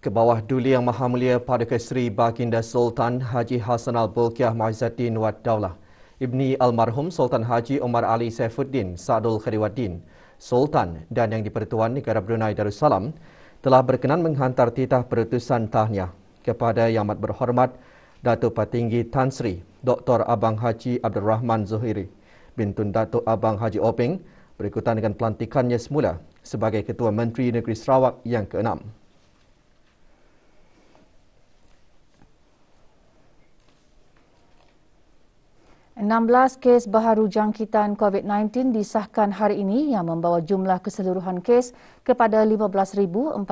Ke bawah duli Yang Maha Mulia Paduka Seri Baginda Sultan Haji Hassan Al-Bolkiah Muizzuddin Wad Daulah, Ibni Almarhum Sultan Haji Omar Ali Saifuddin Sa'dul Khairuddin, Sultan dan Yang di-Pertuan Negara Brunei Darussalam telah berkenan menghantar titah perutusan tahniah kepada Yang Amat Berhormat Datuk Patinggi Tan Sri Dr. Abang Haji Abdul Rahman Zuhairi bin Tun Datuk Abang Haji Openg berikutan dengan pelantikannya semula sebagai Ketua Menteri Negeri Sarawak yang ke-6. 16 kes baharu jangkitan COVID-19 disahkan hari ini yang membawa jumlah keseluruhan kes kepada 15,402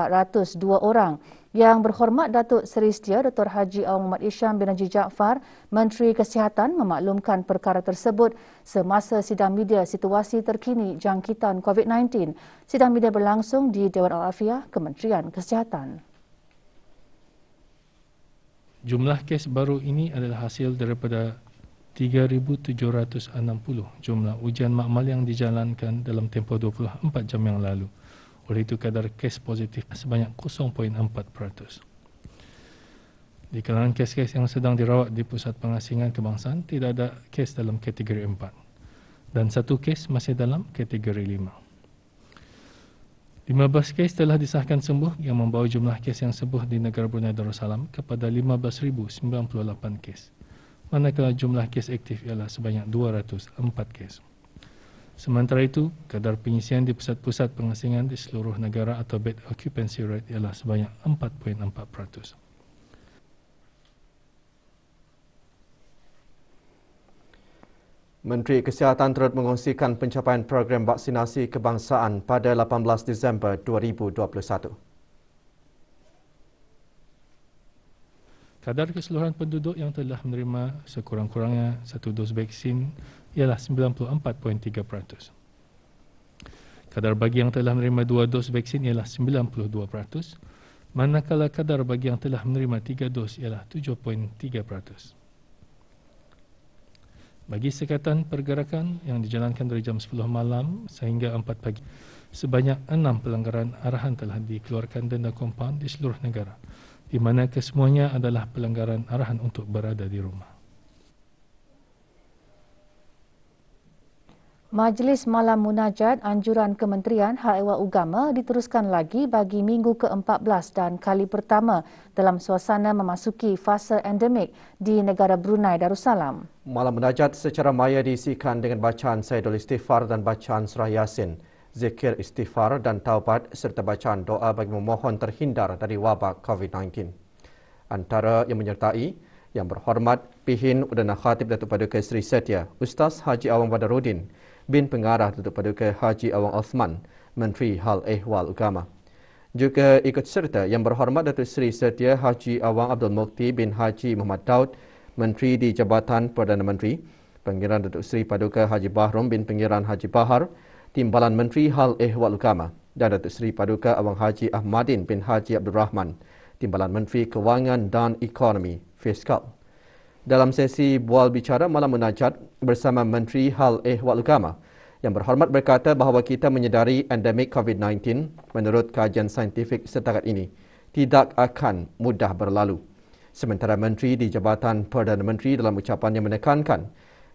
orang. Yang Berhormat Datuk Seri Setia Dr. Haji Awang Muhammad Isham bin Haji Jaafar, Menteri Kesihatan memaklumkan perkara tersebut semasa sidang media situasi terkini jangkitan COVID-19. Sidang media berlangsung di Dewan Al-Afiah Kementerian Kesihatan. Jumlah kes baru ini adalah hasil daripada 3,760 jumlah ujian makmal yang dijalankan dalam tempoh 24 jam yang lalu. Oleh itu, kadar kes positif sebanyak 0.4%. Di kalangan kes-kes yang sedang dirawat di Pusat Pengasingan Kebangsaan, tidak ada kes dalam kategori 4 dan 1 kes masih dalam kategori 5. 15 kes telah disahkan sembuh yang membawa jumlah kes yang sembuh di negara Brunei Darussalam kepada 15,098 kes. Manakala jumlah kes aktif ialah sebanyak 204 kes. Sementara itu, kadar pengisian di pusat-pusat pengasingan di seluruh negara atau bed occupancy rate ialah sebanyak 4.4%. Menteri Kesihatan turut mengongsikan pencapaian program vaksinasi kebangsaan pada 18 Disember 2021. Kadar keseluruhan penduduk yang telah menerima sekurang-kurangnya 1 dos vaksin ialah 94.3%. Kadar bagi yang telah menerima 2 dos vaksin ialah 92%, manakala kadar bagi yang telah menerima 3 dos ialah 7.3%. Bagi sekatan pergerakan yang dijalankan dari jam 10 malam sehingga 4 pagi, sebanyak 6 pelanggaran arahan telah dikeluarkan denda kompaun di seluruh negara, di mana kesemuanya adalah pelanggaran arahan untuk berada di rumah. Majlis Malam Munajat Anjuran Kementerian Hak Ehwal Agama diteruskan lagi bagi minggu ke-14 dan kali pertama dalam suasana memasuki fasa endemik di negara Brunei Darussalam. Malam Munajat secara maya diisikan dengan bacaan Sayyidul Istighfar dan bacaan Surah Yasin, zikir istighfar dan taubat serta bacaan doa bagi memohon terhindar dari wabak COVID-19. Antara yang menyertai Yang Berhormat Pihin Udana Khatib Datuk Paduka Seri Setia Ustaz Haji Awang Badarudin bin Pengarah Datuk Paduka Haji Awang Osman, Menteri Hal Ehwal Agama. Juga ikut serta Yang Berhormat Datuk Seri Setia Haji Awang Abdul Mukti bin Haji Muhammad Daud, Menteri di Jabatan Perdana Menteri, Pengiran Datuk Seri Paduka Haji Bahrom bin Pengiran Haji Bahar, Timbalan Menteri Hal Ehwal Agama dan Datuk Seri Paduka Awang Haji Ahmadin bin Haji Abdul Rahman, Timbalan Menteri Kewangan dan Ekonomi Fiskal. Dalam sesi bual bicara Malam Munajat bersama Menteri Hal Ehwal Agama, Yang Berhormat berkata bahawa kita menyedari endemik COVID-19 menurut kajian saintifik setakat ini tidak akan mudah berlalu. Sementara Menteri di Jabatan Perdana Menteri dalam ucapannya menekankan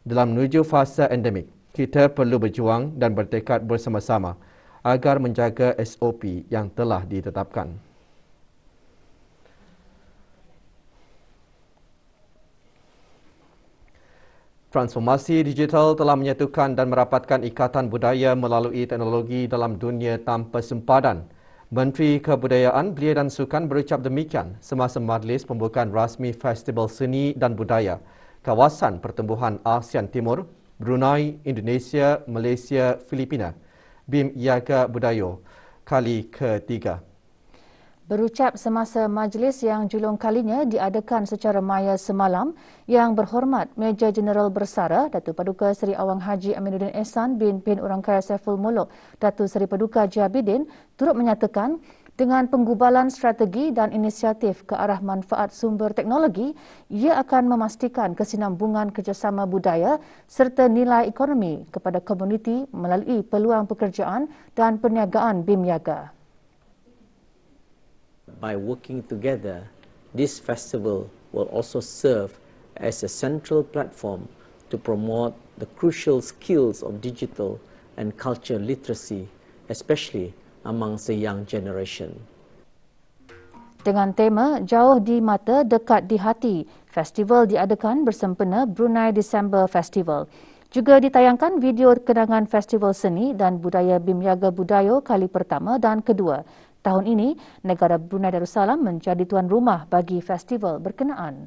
dalam menuju fasa endemik, kita perlu berjuang dan bertekad bersama-sama agar menjaga SOP yang telah ditetapkan. Transformasi digital telah menyatukan dan merapatkan ikatan budaya melalui teknologi dalam dunia tanpa sempadan. Menteri Kebudayaan, Belia dan Sukan berucap demikian semasa majlis pembukaan rasmi Festival Seni dan Budaya Kawasan Pertumbuhan ASEAN Timur, Brunei, Indonesia, Malaysia, Filipina, BIM Yaga Budaya kali ketiga. Berucap semasa majlis yang julung kalinya diadakan secara maya semalam, Yang Berhormat Major Jeneral Bersara Datuk Paduka Seri Awang Haji Aminuddin Ehsan bin Orangkaya Saiful Muluk Datuk Seri Paduka Haji Abidin turut menyatakan dengan penggubalan strategi dan inisiatif ke arah manfaat sumber teknologi, ia akan memastikan kesinambungan kerjasama budaya serta nilai ekonomi kepada komuniti melalui peluang pekerjaan dan perniagaan BIM Yaga. by working together, this festival will also serve as a central platform to promote the crucial skills of digital and culture literacy, especially amongst the young generation. Dengan tema Jauh di Mata, Dekat di Hati, festival diadakan bersempena Brunei December Festival. Juga ditayangkan video kenangan festival seni dan budaya Bimyaga Budayo kali pertama dan kedua. Tahun ini, negara Brunei Darussalam menjadi tuan rumah bagi festival berkenaan.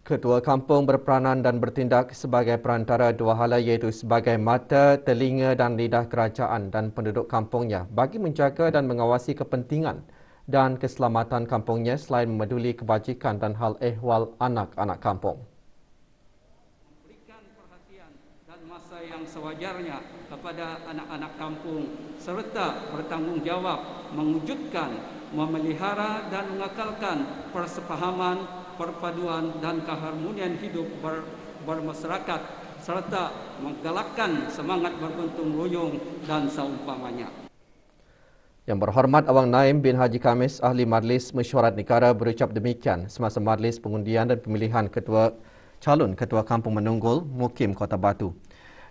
Ketua kampung berperanan dan bertindak sebagai perantara dua hala iaitu sebagai mata, telinga dan lidah kerajaan dan penduduk kampungnya bagi menjaga dan mengawasi kepentingan dan keselamatan kampungnya selain memeduli kebajikan dan hal ehwal anak-anak kampung. Berikan perhatian dan masa yang sewajarnya kepada anak-anak kampung serta bertanggungjawab mewujudkan, memelihara dan mengekalkan persefahaman, perpaduan dan keharmonian hidup bermasyarakat serta menggalakkan semangat bergotong royong dan seumpamanya. Yang berhormat Awang Naim bin Haji Khamis, Ahli Majlis Mesyuarat Negara berucap demikian semasa majlis pengundian dan pemilihan calon Ketua Kampung Menunggul Mukim Kota Batu.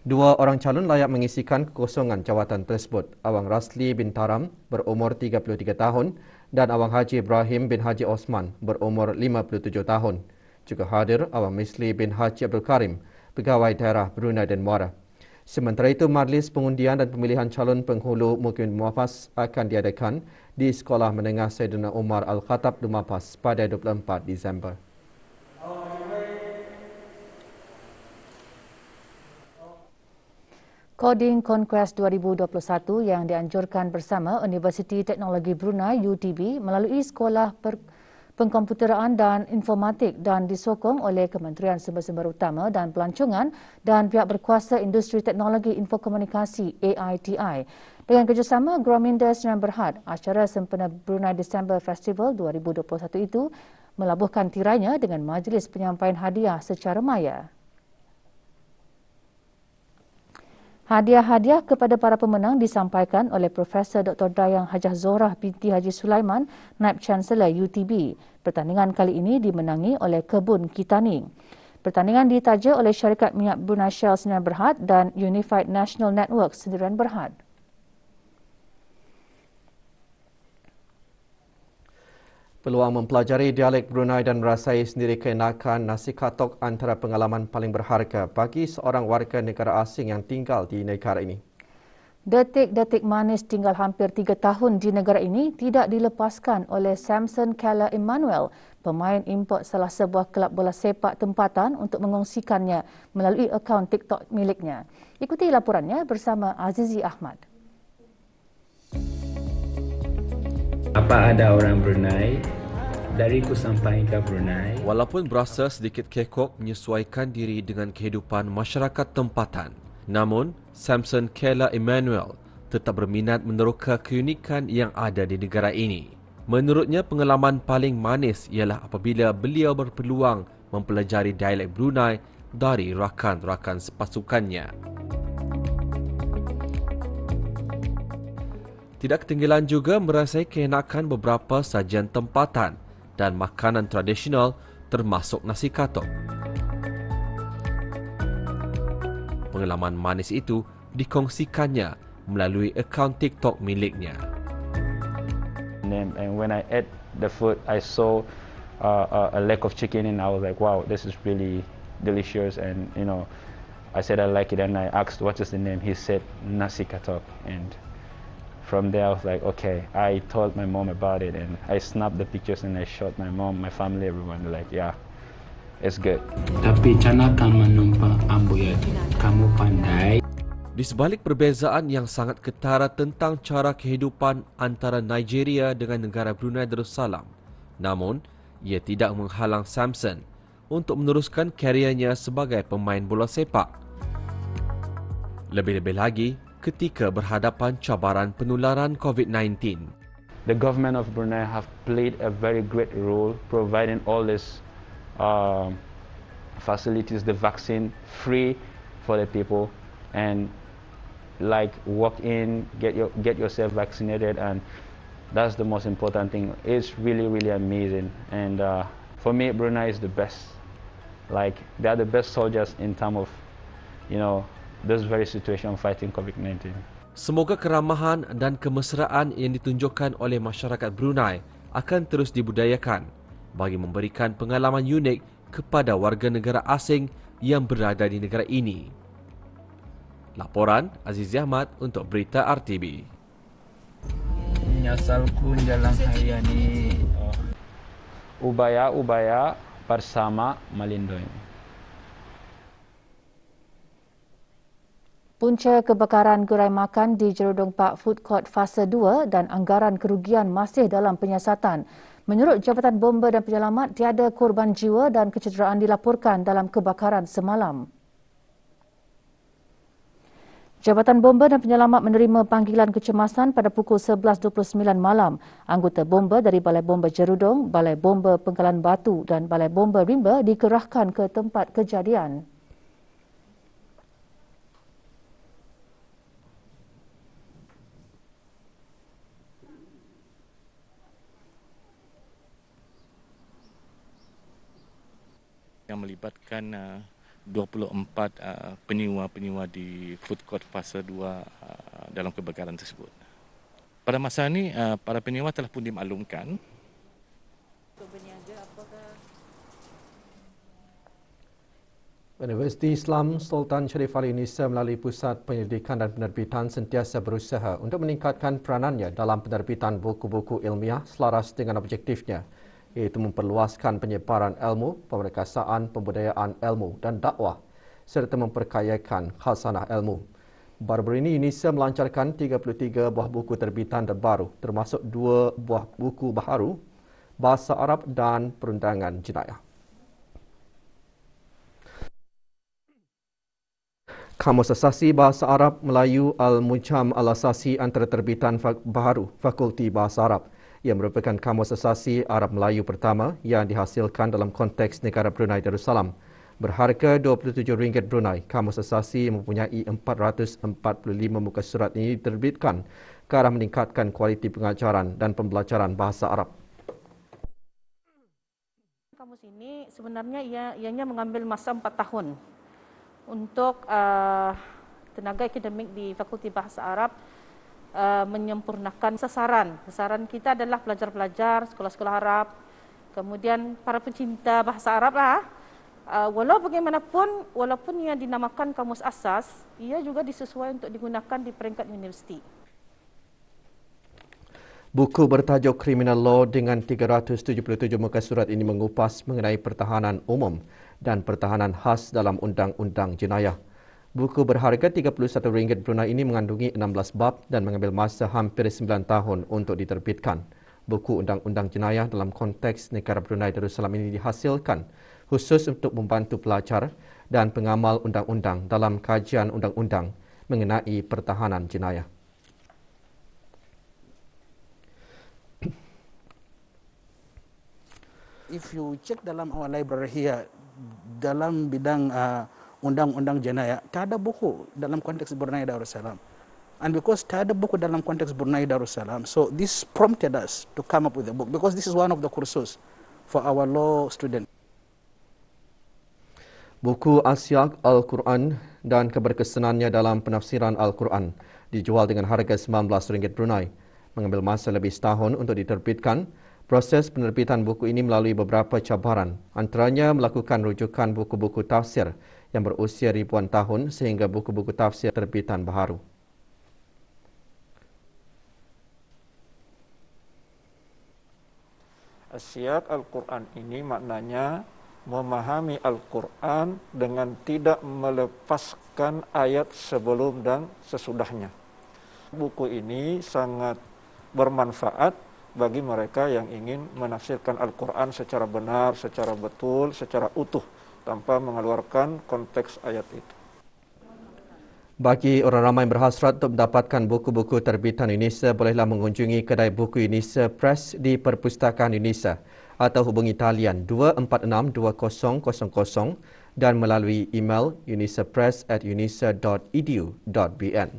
Dua orang calon layak mengisikan kekosongan jawatan tersebut. Awang Rasli bin Taram berumur 33 tahun dan Awang Haji Ibrahim bin Haji Osman berumur 57 tahun. Juga hadir Awang Misli bin Haji Abdul Karim, Pegawai Daerah Brunei dan Muara. Sementara itu, majlis pengundian dan pemilihan calon penghulu Mukim Muafas akan diadakan di Sekolah Menengah Saidina Umar Al-Khattab Dumapas pada 24 Disember. Coding Conquest 2021 yang dianjurkan bersama Universiti Teknologi Brunei UTB melalui Sekolah Pengkomputeraan dan Informatik dan disokong oleh Kementerian Sumber-Sumber Utama dan Pelancongan dan pihak berkuasa Industri Teknologi Infokomunikasi AITI. Dengan kerjasama Grominda Sdn Bhd, acara sempena Brunei December Festival 2021 itu melabuhkan tirainya dengan majlis penyampaian hadiah secara maya. Hadiah-hadiah kepada para pemenang disampaikan oleh Profesor Dr. Dayang Hajah Zorah binti Haji Sulaiman, Naib Chancellor UTB. Pertandingan kali ini dimenangi oleh Kebun Kitaning. Pertandingan ditaja oleh Syarikat Minyak Brunei Shell Sdn Bhd dan Unified National Network Sdn Bhd. Peluang mempelajari dialek Brunei dan merasai sendiri keenakan nasi katok antara pengalaman paling berharga bagi seorang warga negara asing yang tinggal di negara ini. Detik-detik manis tinggal hampir 3 tahun di negara ini tidak dilepaskan oleh Samson Keller Emmanuel, pemain import salah sebuah kelab bola sepak tempatan untuk mengongsikannya melalui akaun TikTok miliknya. Ikuti laporannya bersama Azizi Ahmad. Apa ada orang Brunei? Dariku sampai ke Brunei. Walaupun berasa sedikit kekok menyesuaikan diri dengan kehidupan masyarakat tempatan, namun Samson Keller Emmanuel tetap berminat meneroka keunikan yang ada di negara ini. Menurutnya, pengalaman paling manis ialah apabila beliau berpeluang mempelajari dialek Brunei dari rakan-rakan sepasukannya. Tidak ketinggalan juga merasai keenakan beberapa sajian tempatan dan makanan tradisional termasuk nasi katok. Pengalaman manis itu dikongsikannya melalui akaun TikTok miliknya. And when I ate the food, I saw a leg of chicken and I was like, wow, this is really delicious. And I said I like it and I asked what is the name. He said nasi katok. And from there I was like, okay. I told my mom about it and I snapped the pictures and I showed my mom, my family, everyone. They're like, yeah, it's good. Tapi cara kamu menumpak ambuyadi, kamu pandai. Di sebalik perbezaan yang sangat ketara tentang cara kehidupan antara Nigeria dengan negara Brunei Darussalam, namun ia tidak menghalang Samson untuk meneruskan kariernya sebagai pemain bola sepak. Lebih-lebih lagi ketika berhadapan cabaran penularan COVID-19. The government of Brunei have played a very great role providing all these facilities, the vaccine free for the people, and like walk in, get yourself vaccinated, and that's the most important thing. It's really amazing, and for me, Brunei is the best. Like, they are the best soldiers in terms of, this very situation fighting COVID-19. Semoga keramahan dan kemesraan yang ditunjukkan oleh masyarakat Brunei akan terus dibudayakan bagi memberikan pengalaman unik kepada warga negara asing yang berada di negara ini. Laporan Aziz Ahmad untuk Berita RTB. Nyasalku jalan haya ni Ubaya bersama Malindoy. Punca kebakaran gerai makan di Jerudong Park Food Court Fasa 2 dan anggaran kerugian masih dalam penyiasatan. Menurut Jabatan Bomba dan Penyelamat, tiada korban jiwa dan kecederaan dilaporkan dalam kebakaran semalam. Jabatan Bomba dan Penyelamat menerima panggilan kecemasan pada pukul 11.29 malam. Anggota bomba dari Balai Bomba Jerudong, Balai Bomba Penggalan Batu dan Balai Bomba Rimba dikerahkan ke tempat kejadian. Yang melibatkan 24 penyewa di food court fasa 2 dalam kebakaran tersebut. Pada masa ini, para penyewa telah pun dimaklumkan. Universiti Islam Sultan Sharif Ali Nisa melalui Pusat Penyelidikan dan Penerbitan sentiasa berusaha untuk meningkatkan peranannya dalam penerbitan buku-buku ilmiah selaras dengan objektifnya, iaitu memperluaskan penyebaran ilmu, pemerkasaan, pembudayaan ilmu dan dakwah serta memperkayakan khazanah ilmu. Baru-baru ini UNISA melancarkan 33 buah buku terbitan terbaru termasuk 2 buah buku baharu Bahasa Arab dan Perundangan Jenayah. Kamus Asasi Bahasa Arab Melayu Al-Mujam Al-Asasi antara terbitan baharu Fakulti Bahasa Arab yang merupakan kamus asasi Arab Melayu pertama yang dihasilkan dalam konteks negara Brunei Darussalam. Berharga RM27 Brunei, kamus asasi mempunyai 445 muka surat ini diterbitkan ke arah meningkatkan kualiti pengajaran dan pembelajaran bahasa Arab. Kamus ini sebenarnya ianya mengambil masa 4 tahun untuk tenaga akademik di Fakulti Bahasa Arab menyempurnakan sasaran. Sasaran kita adalah pelajar-pelajar sekolah-sekolah Arab, kemudian para pencinta bahasa Arab lah. Walau bagaimanapun, walaupun ia dinamakan kamus asas, ia juga disesuaikan untuk digunakan di peringkat universiti. Buku bertajuk Criminal Law dengan 377 muka surat ini mengupas mengenai pertahanan umum dan pertahanan khas dalam Undang-Undang Jenayah. Buku berharga RM31 Brunei ini mengandungi 16 bab dan mengambil masa hampir 9 tahun untuk diterbitkan. Buku Undang-Undang Jenayah dalam konteks negara Brunei Darussalam ini dihasilkan khusus untuk membantu pelajar dan pengamal undang-undang dalam kajian undang-undang mengenai pertahanan jenayah. If you check dalam our library here, dalam bidang undang-undang jenayah, tak ada buku dalam konteks Brunei Darussalam. And because tak ada buku dalam konteks Brunei Darussalam, so this prompted us to come up with a book because this is one of the kursus for our law students. Buku Asyak Al-Quran dan keberkesanannya dalam penafsiran Al-Quran dijual dengan harga RM19 Brunei. Mengambil masa lebih setahun untuk diterbitkan. Proses penerbitan buku ini melalui beberapa cabaran, antaranya melakukan rujukan buku-buku tafsir yang berusia ribuan tahun sehingga buku-buku tafsir terbitan baharu. Asyak Al-Quran ini maknanya memahami Al-Quran dengan tidak melepaskan ayat sebelum dan sesudahnya. Buku ini sangat bermanfaat bagi mereka yang ingin menafsirkan Al-Quran secara benar, secara betul, secara utuh, tanpa mengeluarkan konteks ayat itu. Bagi orang ramai yang berhasrat untuk mendapatkan buku-buku terbitan UNISA, bolehlah mengunjungi kedai buku UNISA Press di Perpustakaan UNISA atau hubungi talian 246-2000 dan melalui email unisapress@unisa.edu.bn.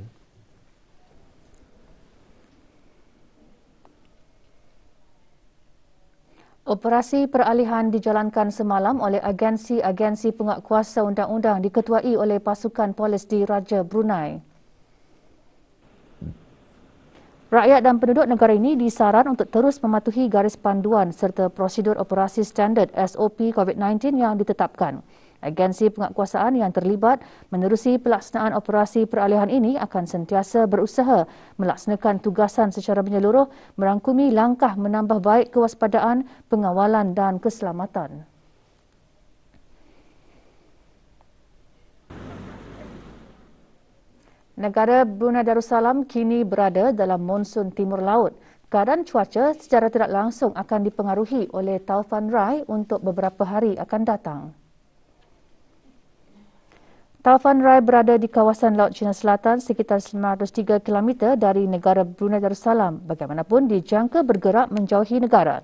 Operasi peralihan dijalankan semalam oleh agensi-agensi penguatkuasa undang-undang diketuai oleh pasukan polis di Raja Brunei. Rakyat dan penduduk negara ini disaran untuk terus mematuhi garis panduan serta prosedur operasi standard SOP COVID-19 yang ditetapkan. Agensi penguatkuasaan yang terlibat menerusi pelaksanaan operasi peralihan ini akan sentiasa berusaha melaksanakan tugasan secara menyeluruh merangkumi langkah menambah baik kewaspadaan, pengawalan dan keselamatan. Negara Brunei Darussalam kini berada dalam monsun timur laut. Keadaan cuaca secara tidak langsung akan dipengaruhi oleh taufan Rai untuk beberapa hari akan datang. Taufan Rai berada di kawasan Laut Cina Selatan sekitar 903 km dari negara Brunei Darussalam. Bagaimanapun dijangka bergerak menjauhi negara.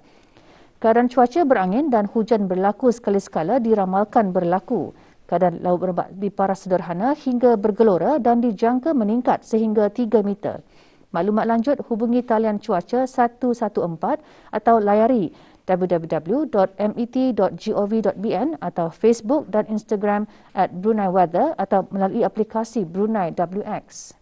Keadaan cuaca berangin dan hujan berlaku sekali-sekala diramalkan berlaku. Keadaan laut berparas sederhana hingga bergelora dan dijangka meningkat sehingga 3 meter. Maklumat lanjut hubungi talian cuaca 114 atau layari www.met.gov.bn atau Facebook dan Instagram @BruneiWeather atau melalui aplikasi Brunei WX.